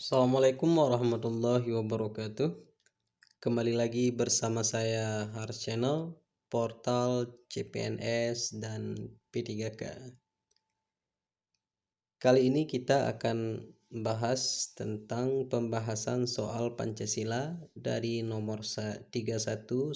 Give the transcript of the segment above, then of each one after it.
Assalamualaikum warahmatullahi wabarakatuh. Kembali lagi bersama saya Harsh Channel, portal CPNS dan P3K. Kali ini kita akan bahas tentang pembahasan soal Pancasila dari nomor 31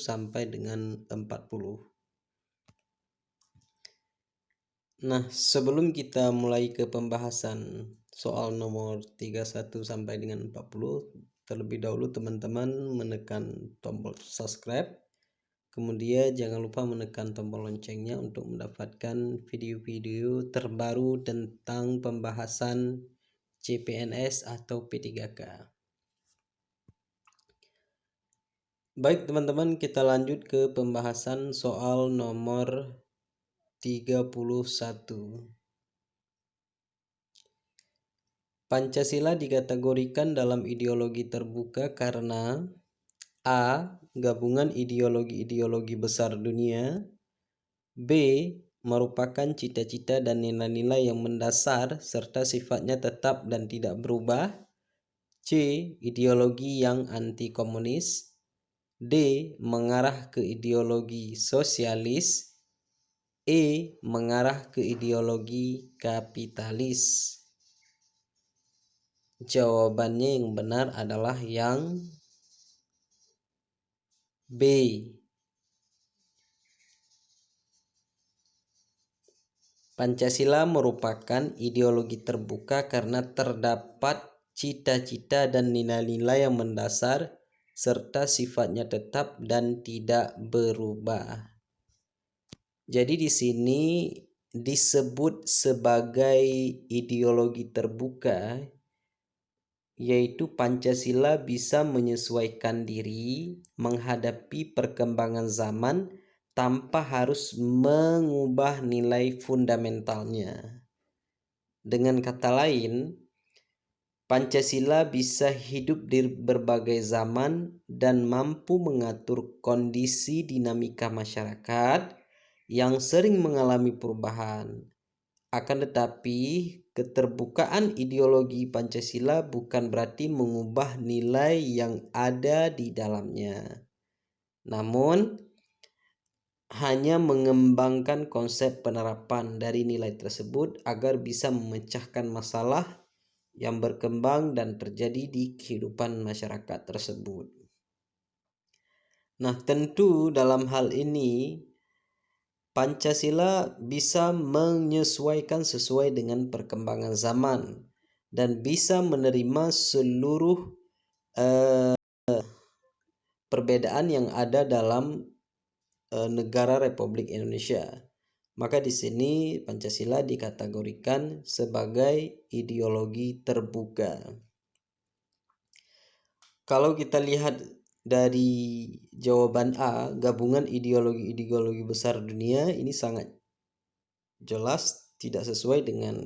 sampai dengan 40. Nah, sebelum kita mulai ke pembahasan soal nomor 31 sampai dengan 40, terlebih dahulu teman-teman menekan tombol subscribe. Kemudian jangan lupa menekan tombol loncengnya untuk mendapatkan video-video terbaru tentang pembahasan CPNS atau P3K. Baik teman-teman, kita lanjut ke pembahasan soal nomor 31. Pancasila dikategorikan dalam ideologi terbuka karena A. Gabungan ideologi-ideologi besar dunia. B. Merupakan cita-cita dan nilai-nilai yang mendasar serta sifatnya tetap dan tidak berubah. C. Ideologi yang anti-komunis. D. Mengarah ke ideologi sosialis. E. Mengarah ke ideologi kapitalis. Jawabannya yang benar adalah yang B. Pancasila merupakan ideologi terbuka karena terdapat cita-cita dan nilai-nilai yang mendasar serta sifatnya tetap dan tidak berubah. Jadi di sini disebut sebagai ideologi terbuka, yaitu Pancasila bisa menyesuaikan diri menghadapi perkembangan zaman tanpa harus mengubah nilai fundamentalnya. Dengan kata lain, Pancasila bisa hidup di berbagai zaman dan mampu mengatur kondisi dinamika masyarakat yang sering mengalami perubahan. Akan tetapi, keterbukaan ideologi Pancasila bukan berarti mengubah nilai yang ada di dalamnya. Namun, hanya mengembangkan konsep penerapan dari nilai tersebut agar bisa memecahkan masalah yang berkembang dan terjadi di kehidupan masyarakat tersebut. Nah, tentu dalam hal ini Pancasila bisa menyesuaikan sesuai dengan perkembangan zaman dan bisa menerima seluruh perbedaan yang ada dalam negara Republik Indonesia. Maka di sini Pancasila dikategorikan sebagai ideologi terbuka. Kalau kita lihat dari jawaban A, gabungan ideologi-ideologi besar dunia, ini sangat jelas tidak sesuai dengan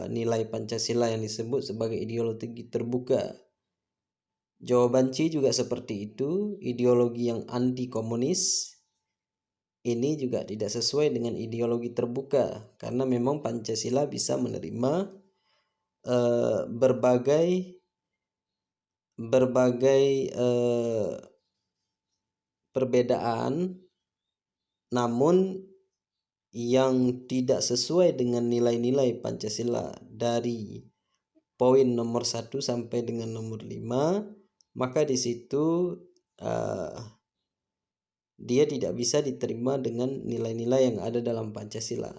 nilai Pancasila yang disebut sebagai ideologi terbuka. Jawaban C juga seperti itu, ideologi yang anti-komunis. Ini juga tidak sesuai dengan ideologi terbuka karena memang Pancasila bisa menerima berbagai perbedaan, namun yang tidak sesuai dengan nilai-nilai Pancasila dari poin nomor 1 sampai dengan nomor 5, maka di situ dia tidak bisa diterima dengan nilai-nilai yang ada dalam Pancasila.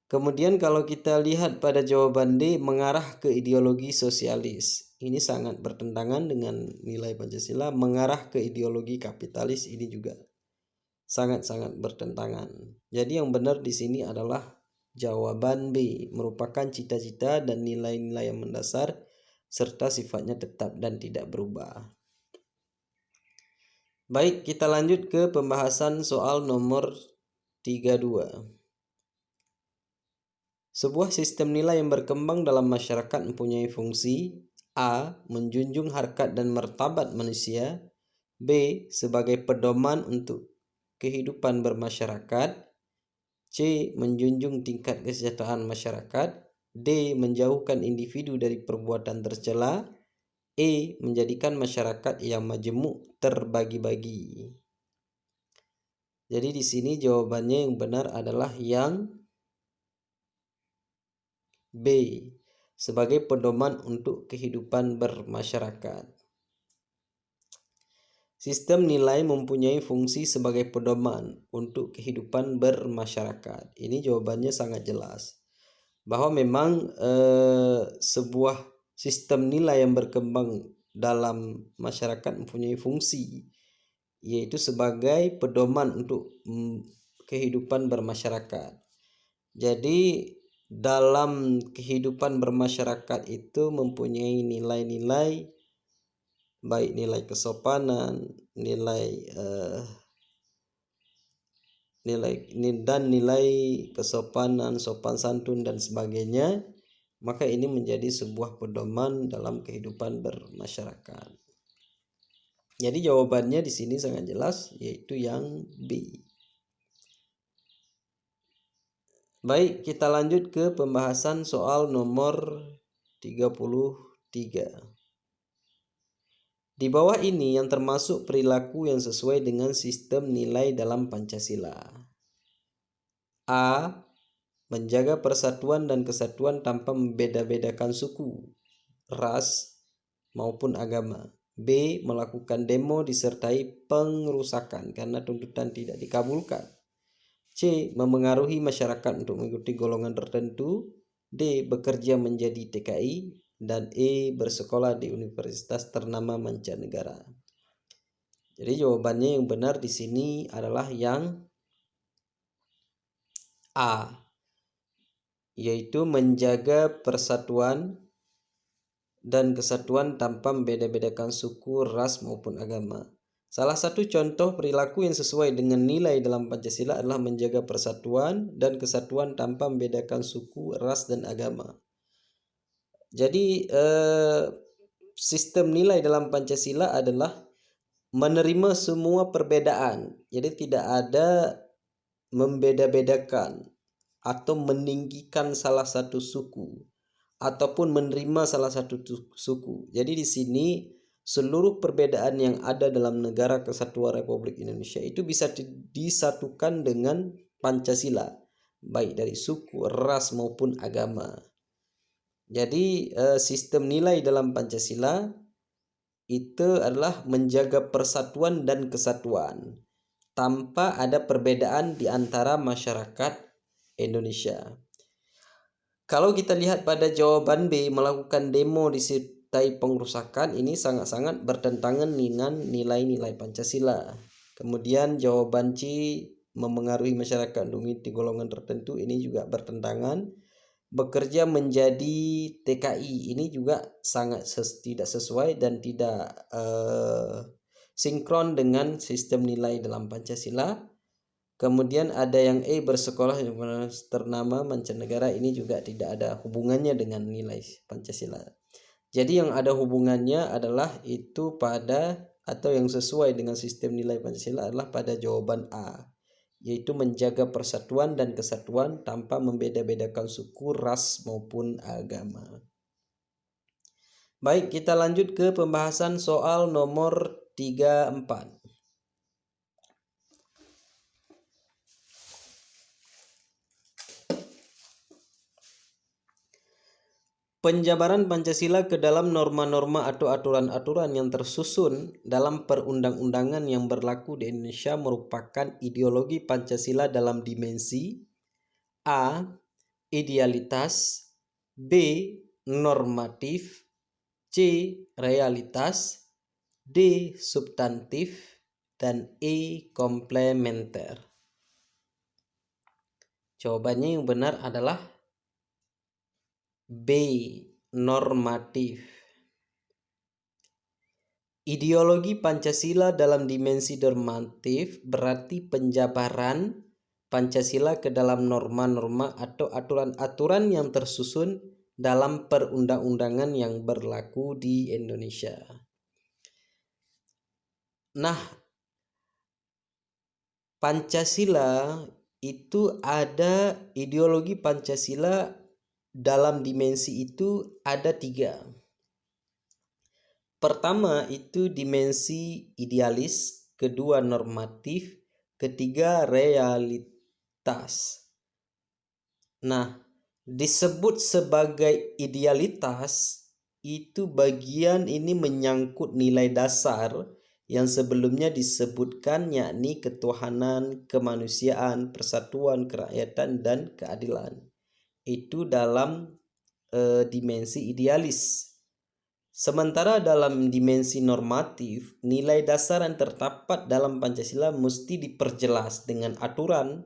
Kemudian kalau kita lihat pada jawaban D, mengarah ke ideologi sosialis. Ini sangat bertentangan dengan nilai Pancasila. Mengarah ke ideologi kapitalis ini juga sangat-sangat bertentangan. Jadi yang benar di sini adalah jawaban B, merupakan cita-cita dan nilai-nilai yang mendasar serta sifatnya tetap dan tidak berubah. Baik, kita lanjut ke pembahasan soal nomor 32. Sebuah sistem nilai yang berkembang dalam masyarakat mempunyai fungsi A. Menjunjung harkat dan martabat manusia. B. Sebagai pedoman untuk kehidupan bermasyarakat. C. Menjunjung tingkat kesejahteraan masyarakat. D. Menjauhkan individu dari perbuatan tercela. E. Menjadikan masyarakat yang majemuk terbagi-bagi. Jadi di sini jawabannya yang benar adalah yang B. Sebagai pedoman untuk kehidupan bermasyarakat. Sistem nilai mempunyai fungsi sebagai pedoman untuk kehidupan bermasyarakat. Ini jawabannya sangat jelas. Bahwa memang sebuah sistem nilai yang berkembang dalam masyarakat mempunyai fungsi, yaitu sebagai pedoman untuk kehidupan bermasyarakat. Jadi dalam kehidupan bermasyarakat itu mempunyai nilai-nilai, baik nilai kesopanan, nilai kesopanan, sopan santun dan sebagainya, maka ini menjadi sebuah pedoman dalam kehidupan bermasyarakat. Jadi jawabannya di sini sangat jelas, yaitu yang B. Baik, kita lanjut ke pembahasan soal nomor 33. Di bawah ini yang termasuk perilaku yang sesuai dengan sistem nilai dalam Pancasila. A. Menjaga persatuan dan kesatuan tanpa membeda-bedakan suku, ras, maupun agama. B. Melakukan demo disertai pengerusakan karena tuntutan tidak dikabulkan. C. Memengaruhi masyarakat untuk mengikuti golongan tertentu. D. Bekerja menjadi TKI. Dan E. Bersekolah di universitas ternama mancanegara. Jadi jawabannya yang benar di sini adalah yang A, yaitu menjaga persatuan dan kesatuan tanpa membeda-bedakan suku, ras maupun agama. Salah satu contoh perilaku yang sesuai dengan nilai dalam Pancasila adalah menjaga persatuan dan kesatuan tanpa membedakan suku, ras dan agama. Jadi sistem nilai dalam Pancasila adalah menerima semua perbedaan. Jadi tidak ada membeda-bedakan atau meninggikan salah satu suku ataupun menerima salah satu suku. Jadi di sini seluruh perbedaan yang ada dalam Negara Kesatuan Republik Indonesia itu bisa disatukan dengan Pancasila, baik dari suku, ras maupun agama. Jadi sistem nilai dalam Pancasila itu adalah menjaga persatuan dan kesatuan tanpa ada perbedaan di antara masyarakat Indonesia. Kalau kita lihat pada jawaban B, melakukan demo disertai pengerusakan, ini sangat-sangat bertentangan dengan nilai-nilai Pancasila. Kemudian jawaban C, memengaruhi masyarakat di golongan tertentu, ini juga bertentangan. Bekerja menjadi TKI, ini juga sangat tidak sesuai dan tidak sinkron dengan sistem nilai dalam Pancasila. Kemudian ada yang E, bersekolah di universitas ternama mancanegara, ini juga tidak ada hubungannya dengan nilai Pancasila. Jadi yang ada hubungannya adalah itu pada atau yang sesuai dengan sistem nilai Pancasila adalah pada jawaban A, yaitu menjaga persatuan dan kesatuan tanpa membeda-bedakan suku, ras maupun agama. Baik, kita lanjut ke pembahasan soal nomor 34. Penjabaran Pancasila ke dalam norma-norma atau aturan-aturan yang tersusun dalam perundang-undangan yang berlaku di Indonesia merupakan ideologi Pancasila dalam dimensi A. Idealitas, B. Normatif, C. Realitas, D. Substantif, dan E. Komplementer. Jawabannya yang benar adalah B. Normatif. Ideologi Pancasila dalam dimensi normatif berarti penjabaran Pancasila ke dalam norma-norma atau aturan-aturan yang tersusun dalam perundang-undangan yang berlaku di Indonesia. Nah, Pancasila itu ada ideologi Pancasila dalam dimensi itu ada 3. Pertama itu dimensi idealis, kedua normatif, ketiga realitas. Nah, disebut sebagai idealitas itu bagian ini menyangkut nilai dasar yang sebelumnya disebutkan, yakni ketuhanan, kemanusiaan, persatuan, kerakyatan, dan keadilan. Itu dalam dimensi idealis. Sementara dalam dimensi normatif, nilai dasar yang terdapat dalam Pancasila mesti diperjelas dengan aturan.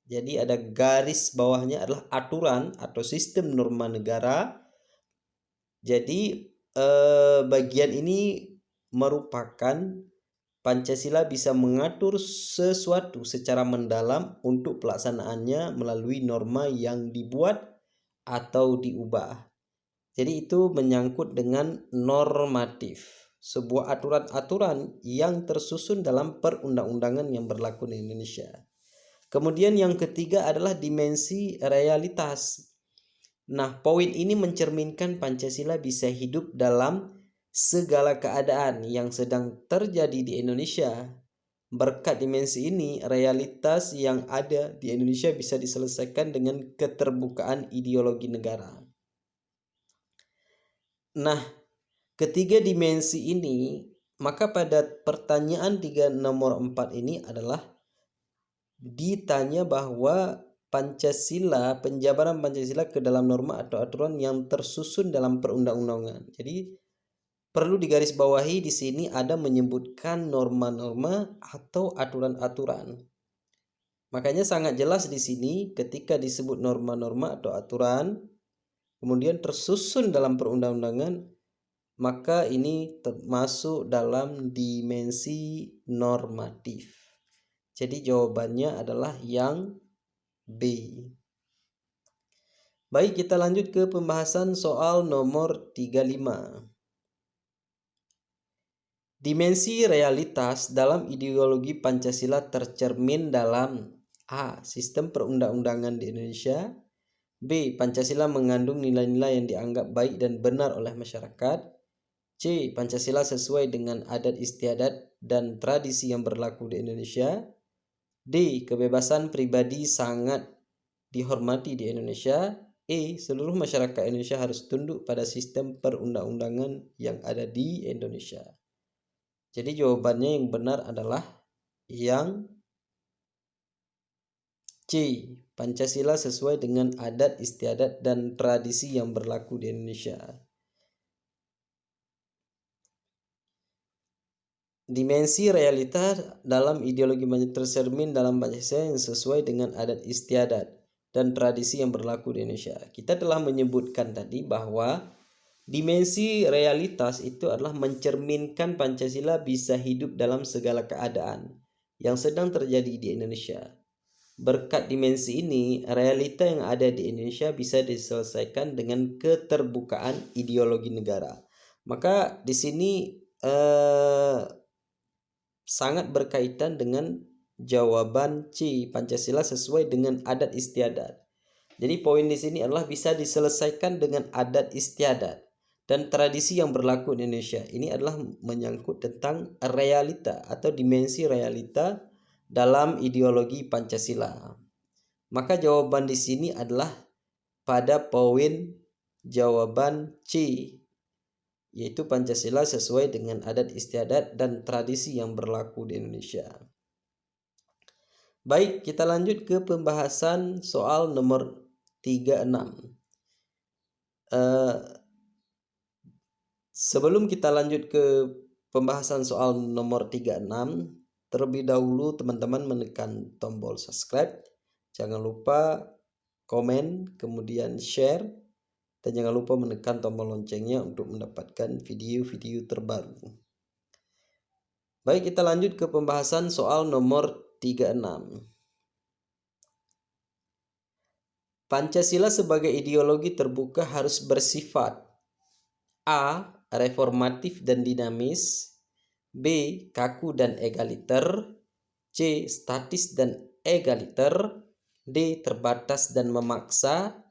Jadi ada garis bawahnya adalah aturan atau sistem norma negara. Jadi bagian ini merupakan Pancasila bisa mengatur sesuatu secara mendalam untuk pelaksanaannya melalui norma yang dibuat atau diubah. Jadi itu menyangkut dengan normatif, sebuah aturan-aturan yang tersusun dalam perundang-undangan yang berlaku di Indonesia. Kemudian yang ketiga adalah dimensi realitas. Nah, poin ini mencerminkan Pancasila bisa hidup dalam segala keadaan yang sedang terjadi di Indonesia. Berkat dimensi ini, realitas yang ada di Indonesia bisa diselesaikan dengan keterbukaan ideologi negara. Nah, ketiga dimensi ini, maka pada pertanyaan 3 nomor 4 ini adalah ditanya bahwa Pancasila, penjabaran Pancasila ke dalam norma atau aturan yang tersusun dalam perundang-undangan. Jadi perlu digarisbawahi di sini ada menyebutkan norma-norma atau aturan-aturan. Makanya sangat jelas di sini ketika disebut norma-norma atau aturan, kemudian tersusun dalam perundang-undangan, maka ini termasuk dalam dimensi normatif. Jadi jawabannya adalah yang B. Baik, kita lanjut ke pembahasan soal nomor 35. Dimensi realitas dalam ideologi Pancasila tercermin dalam A. Sistem perundang-undangan di Indonesia. B. Pancasila mengandung nilai-nilai yang dianggap baik dan benar oleh masyarakat. C. Pancasila sesuai dengan adat istiadat dan tradisi yang berlaku di Indonesia. D. Kebebasan pribadi sangat dihormati di Indonesia. E. Seluruh masyarakat Indonesia harus tunduk pada sistem perundang-undangan yang ada di Indonesia. Jadi jawabannya yang benar adalah yang C. Pancasila sesuai dengan adat istiadat dan tradisi yang berlaku di Indonesia. Dimensi realita dalam ideologi tercermin dalam Pancasila yang sesuai dengan adat istiadat dan tradisi yang berlaku di Indonesia. Kita telah menyebutkan tadi bahwa dimensi realitas itu adalah mencerminkan Pancasila bisa hidup dalam segala keadaan yang sedang terjadi di Indonesia. Berkat dimensi ini, realita yang ada di Indonesia bisa diselesaikan dengan keterbukaan ideologi negara. Maka di sini sangat berkaitan dengan jawaban C. Pancasila sesuai dengan adat istiadat. Jadi poin di sini adalah bisa diselesaikan dengan adat istiadat dan tradisi yang berlaku di Indonesia. Ini adalah menyangkut tentang realita atau dimensi realita dalam ideologi Pancasila. Maka jawaban di sini adalah pada poin jawaban C, yaitu Pancasila sesuai dengan adat istiadat dan tradisi yang berlaku di Indonesia. Baik, kita lanjut ke pembahasan soal nomor 36. Sebelum kita lanjut ke pembahasan soal nomor 36, terlebih dahulu teman-teman menekan tombol subscribe. Jangan lupa komen, kemudian share, dan jangan lupa menekan tombol loncengnya untuk mendapatkan video-video terbaru. Baik, kita lanjut ke pembahasan soal nomor 36. Pancasila sebagai ideologi terbuka harus bersifat A. Reformatif dan dinamis, B. Kaku dan egaliter, C. Statis dan egaliter, D. Terbatas dan memaksa,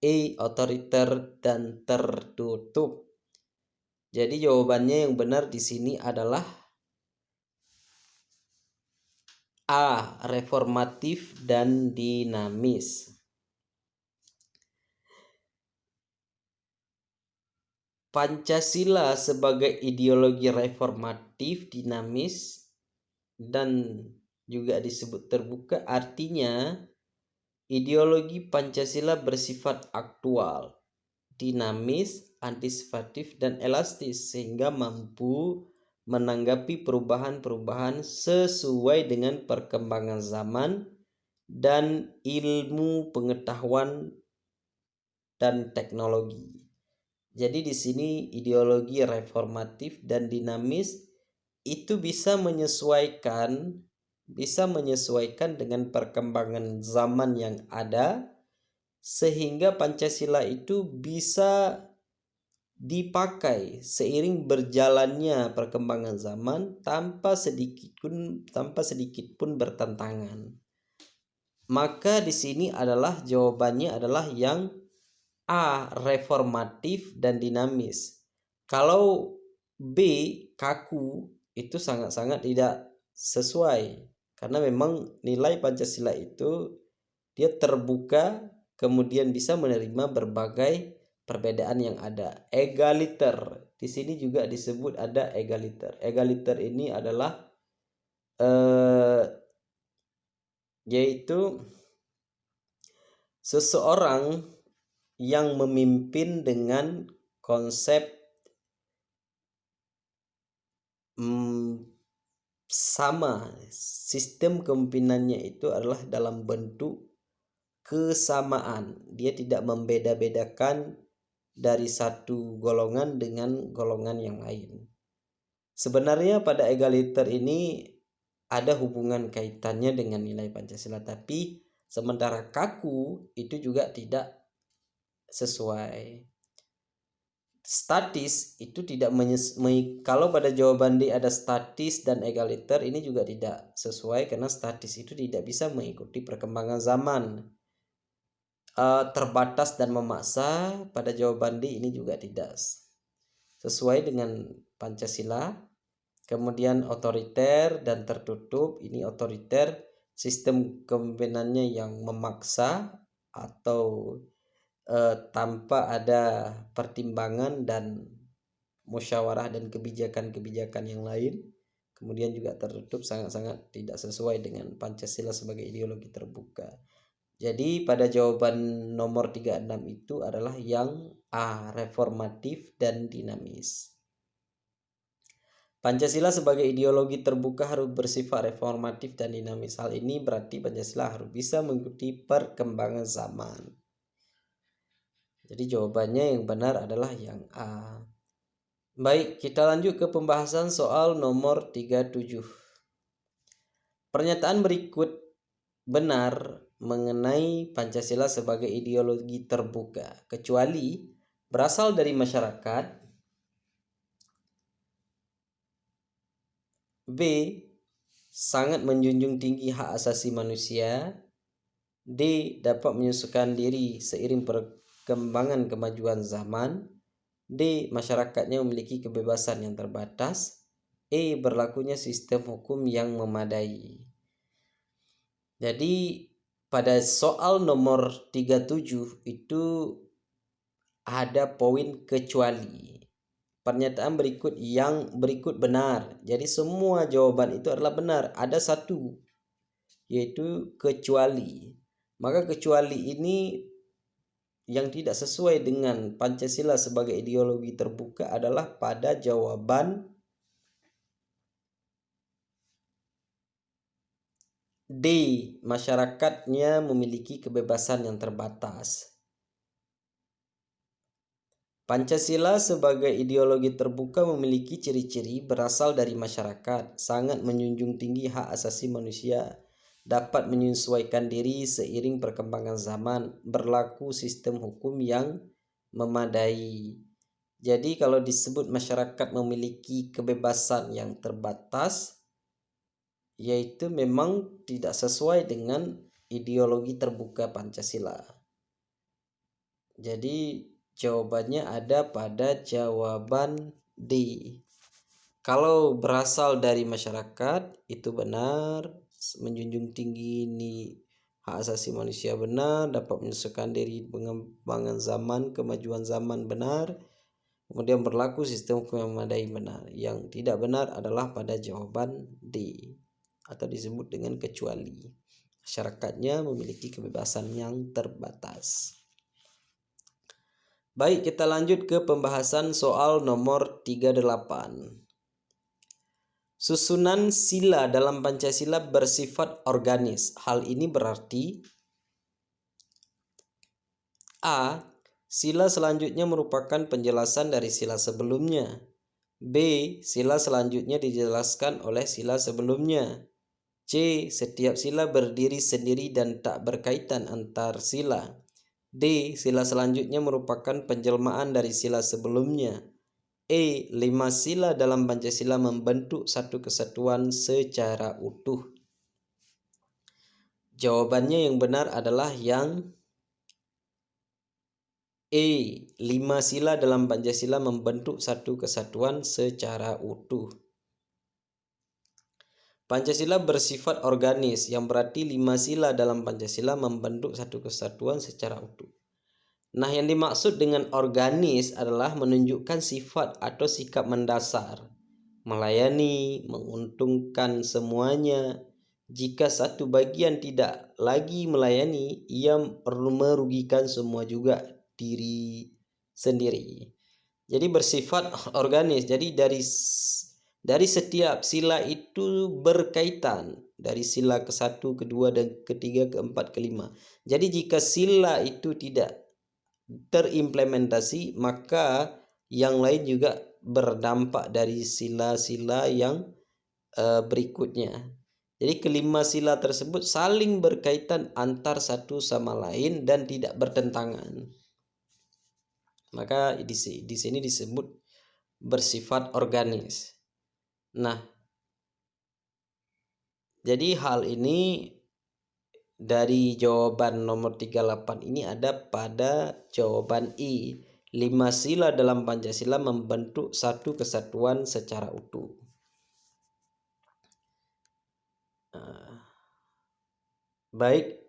E. Otoriter dan tertutup. Jadi jawabannya yang benar di sini adalah A. Reformatif dan dinamis. Pancasila sebagai ideologi reformatif, dinamis, dan juga disebut terbuka, artinya ideologi Pancasila bersifat aktual, dinamis, antisipatif, dan elastis sehingga mampu menanggapi perubahan-perubahan sesuai dengan perkembangan zaman dan ilmu pengetahuan dan teknologi. Jadi di sini ideologi reformatif dan dinamis itu bisa menyesuaikan dengan perkembangan zaman yang ada, sehingga Pancasila itu bisa dipakai seiring berjalannya perkembangan zaman tanpa sedikit pun bertentangan. Maka di sini adalah jawabannya adalah yang A. Reformatif dan dinamis. Kalau B. Kaku, itu sangat-sangat tidak sesuai, karena memang nilai Pancasila itu dia terbuka, kemudian bisa menerima berbagai perbedaan yang ada. Egaliter, di sini juga disebut ada egaliter. Egaliter ini adalah yaitu seseorang yang memimpin dengan konsep sama. Sistem kepemimpinannya itu adalah dalam bentuk kesamaan. Dia tidak membeda-bedakan dari satu golongan dengan golongan yang lain. Sebenarnya pada egaliter ini ada hubungan kaitannya dengan nilai Pancasila, tapi sementara kaku itu juga tidak sesuai. Statis itu tidak kalau pada jawaban D ada statis dan egaliter, ini juga tidak sesuai karena statis itu tidak bisa mengikuti perkembangan zaman. Terbatas dan memaksa, pada jawaban D ini juga tidak sesuai dengan Pancasila. Kemudian otoriter dan tertutup, ini otoriter sistem kepemimpinannya yang memaksa atau tanpa ada pertimbangan dan musyawarah dan kebijakan-kebijakan yang lain. Kemudian juga tertutup sangat-sangat tidak sesuai dengan Pancasila sebagai ideologi terbuka. Jadi pada jawaban nomor 36 itu adalah yang A. Reformatif dan dinamis. Pancasila sebagai ideologi terbuka harus bersifat reformatif dan dinamis. Hal ini berarti Pancasila harus bisa mengikuti perkembangan zaman. Jadi jawabannya yang benar adalah yang A. Baik, kita lanjut ke pembahasan soal nomor 37. Pernyataan berikut benar mengenai Pancasila sebagai ideologi terbuka, kecuali berasal dari masyarakat. B. Sangat menjunjung tinggi hak asasi manusia. D. Dapat menyesuaikan diri seiring perkembangan kemajuan zaman. D. Masyarakatnya memiliki kebebasan yang terbatas. E. Berlakunya sistem hukum yang memadai. Jadi pada soal nomor 37 itu ada poin kecuali. Pernyataan berikut benar. Jadi semua jawaban itu adalah benar. Ada satu, yaitu kecuali. Maka kecuali ini yang tidak sesuai dengan Pancasila sebagai ideologi terbuka adalah pada jawaban D. Masyarakatnya memiliki kebebasan yang terbatas. Pancasila sebagai ideologi terbuka memiliki ciri-ciri berasal dari masyarakat, sangat menjunjung tinggi hak asasi manusia, dapat menyesuaikan diri seiring perkembangan zaman, berlaku sistem hukum yang memadai. Jadi kalau disebut masyarakat memiliki kebebasan yang terbatas, yaitu memang tidak sesuai dengan ideologi terbuka Pancasila. Jadi jawabannya ada pada jawaban D. Kalau berasal dari masyarakat itu benar, menjunjung tinggi ini hak asasi manusia benar, dapat menyesuaikan diri pengembangan zaman, kemajuan zaman benar, kemudian berlaku sistem hukum yang memadai benar. Yang tidak benar adalah pada jawaban D atau disebut dengan kecuali. Masyarakatnya memiliki kebebasan yang terbatas. Baik, kita lanjut ke pembahasan soal nomor 38. Susunan sila dalam Pancasila bersifat organis. Hal ini berarti A. Sila selanjutnya merupakan penjelasan dari sila sebelumnya. B. Sila selanjutnya dijelaskan oleh sila sebelumnya. C. Setiap sila berdiri sendiri dan tak berkaitan antar sila. D. Sila selanjutnya merupakan penjelmaan dari sila sebelumnya. E. 5 sila dalam Pancasila membentuk satu kesatuan secara utuh. Jawabannya yang benar adalah yang E. 5 sila dalam Pancasila membentuk satu kesatuan secara utuh. Pancasila bersifat organis, yang berarti 5 sila dalam Pancasila membentuk satu kesatuan secara utuh. Nah, yang dimaksud dengan organis adalah menunjukkan sifat atau sikap mendasar, melayani, menguntungkan semuanya. Jika satu bagian tidak lagi melayani, ia merugikan semua juga diri sendiri. Jadi bersifat organis. Jadi dari setiap sila itu berkaitan, dari sila ke-1, ke-2, dan ke-3, ke-4, ke-5. Jadi jika sila itu tidak terimplementasi, maka yang lain juga berdampak dari sila-sila yang berikutnya. Jadi kelima sila tersebut saling berkaitan antar satu sama lain dan tidak bertentangan. Maka di sini disebut bersifat organis. Nah, jadi hal ini dari jawaban nomor 38 ini ada pada jawaban I. 5 sila dalam Pancasila membentuk satu kesatuan secara utuh. Baik,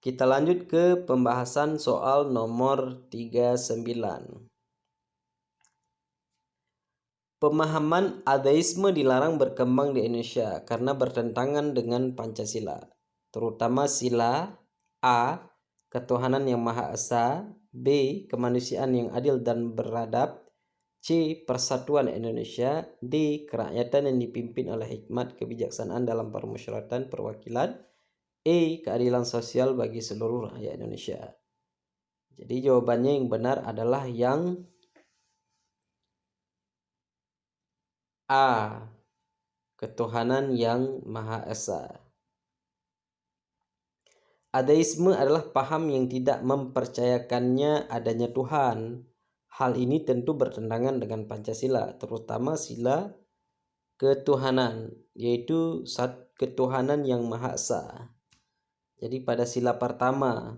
kita lanjut ke pembahasan soal nomor 39. Pemahaman ateisme dilarang berkembang di Indonesia karena bertentangan dengan Pancasila, terutama sila A. Ketuhanan yang Maha Esa, B. Kemanusiaan yang adil dan beradab, C. Persatuan Indonesia, D. Kerakyatan yang dipimpin oleh hikmat kebijaksanaan dalam permusyawaratan perwakilan, E. Keadilan sosial bagi seluruh rakyat Indonesia. Jadi jawabannya yang benar adalah yang A. Ketuhanan yang Maha Esa. Ateisme adalah paham yang tidak mempercayakannya adanya Tuhan. Hal ini tentu bertentangan dengan Pancasila, terutama sila ketuhanan, yaitu ketuhanan yang Maha Esa. Jadi pada sila pertama,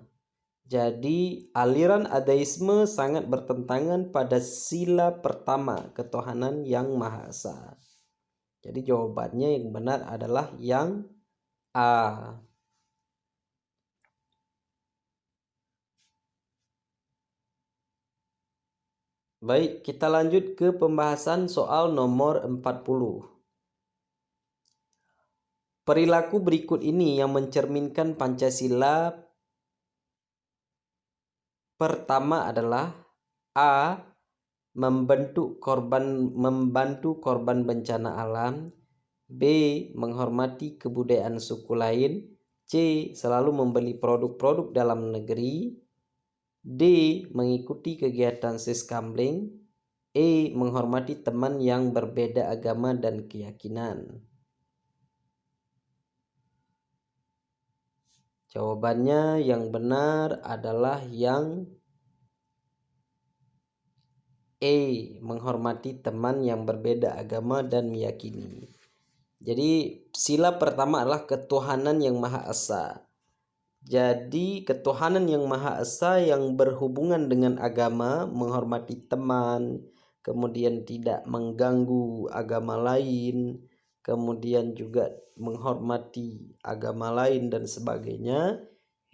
jadi aliran ateisme sangat bertentangan pada sila pertama, ketuhanan yang Maha Esa. Jadi jawabannya yang benar adalah yang A. Baik, kita lanjut ke pembahasan soal nomor 40. Perilaku berikut ini yang mencerminkan Pancasila. Pertama adalah A. Membantu korban bencana alam. B. Menghormati kebudayaan suku lain. C. Selalu membeli produk-produk dalam negeri. D. Mengikuti kegiatan siskamling. E. Menghormati teman yang berbeda agama dan keyakinan. Jawabannya yang benar adalah yang E. Menghormati teman yang berbeda agama dan meyakini. Jadi sila pertama adalah ketuhanan yang Maha Esa. Jadi ketuhanan yang Maha Esa yang berhubungan dengan agama, menghormati teman, kemudian tidak mengganggu agama lain, kemudian juga menghormati agama lain dan sebagainya,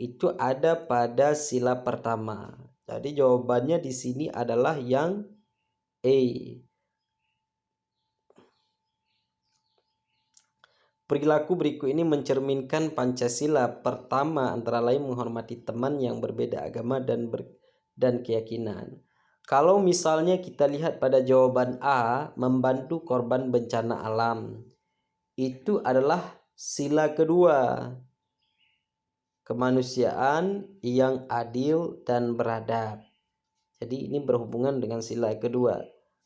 itu ada pada sila pertama. Jadi jawabannya di sini adalah yang E. Perilaku berikut ini mencerminkan Pancasila. Pertama, antara lain menghormati teman yang berbeda agama dan keyakinan. Kalau misalnya kita lihat pada jawaban A, membantu korban bencana alam, itu adalah sila kedua, kemanusiaan yang adil dan beradab. Jadi ini berhubungan dengan sila kedua.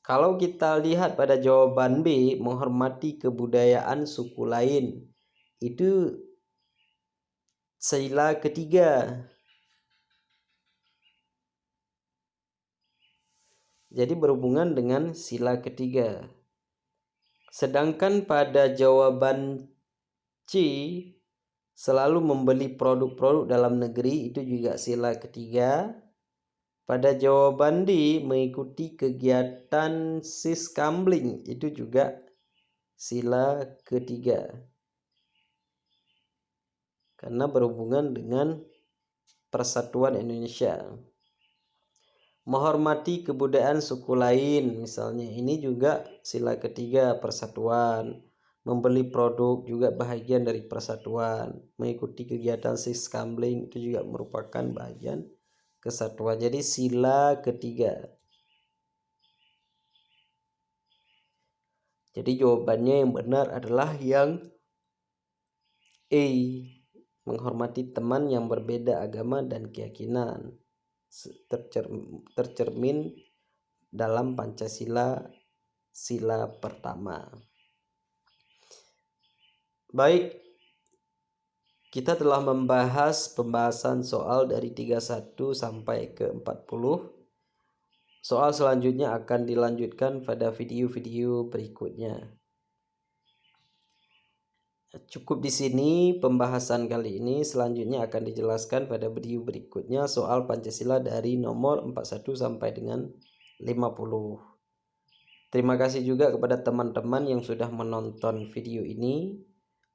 Kalau kita lihat pada jawaban B, menghormati kebudayaan suku lain, itu sila ketiga. Jadi berhubungan dengan sila ketiga. Sedangkan pada jawaban C, selalu membeli produk-produk dalam negeri, itu juga sila ketiga. Pada jawaban D, mengikuti kegiatan siskambling, itu juga sila ketiga. Karena berhubungan dengan persatuan Indonesia. Menghormati kebudayaan suku lain, misalnya ini juga sila ketiga, persatuan. Membeli produk juga bahagian dari persatuan. Mengikuti kegiatan siskambling itu juga merupakan bagian kesatuan. Jadi sila ketiga. Jadi jawabannya yang benar adalah yang E. Menghormati teman yang berbeda agama dan keyakinan. Tercermin dalam Pancasila sila pertama. Baik, kita telah membahas pembahasan soal dari 31 sampai ke 40. Soal selanjutnya akan dilanjutkan pada video-video berikutnya. Cukup di sini pembahasan kali ini. Selanjutnya akan dijelaskan pada video berikutnya soal Pancasila dari nomor 41 sampai dengan 50. Terima kasih juga kepada teman-teman yang sudah menonton video ini.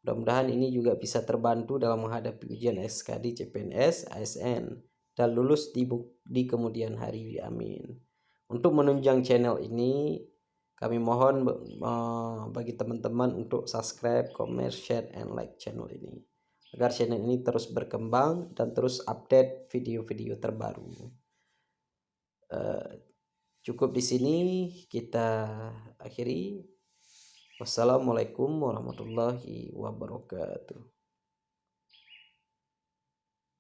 Mudah-mudahan ini juga bisa terbantu dalam menghadapi ujian SKD, CPNS, ASN, dan lulus di kemudian hari. Amin. Untuk menunjang channel ini, kami mohon bagi teman-teman untuk subscribe, comment, share, and like channel ini, agar channel ini terus berkembang dan terus update video-video terbaru. Cukup di sini kita akhiri. Wassalamualaikum warahmatullahi wabarakatuh.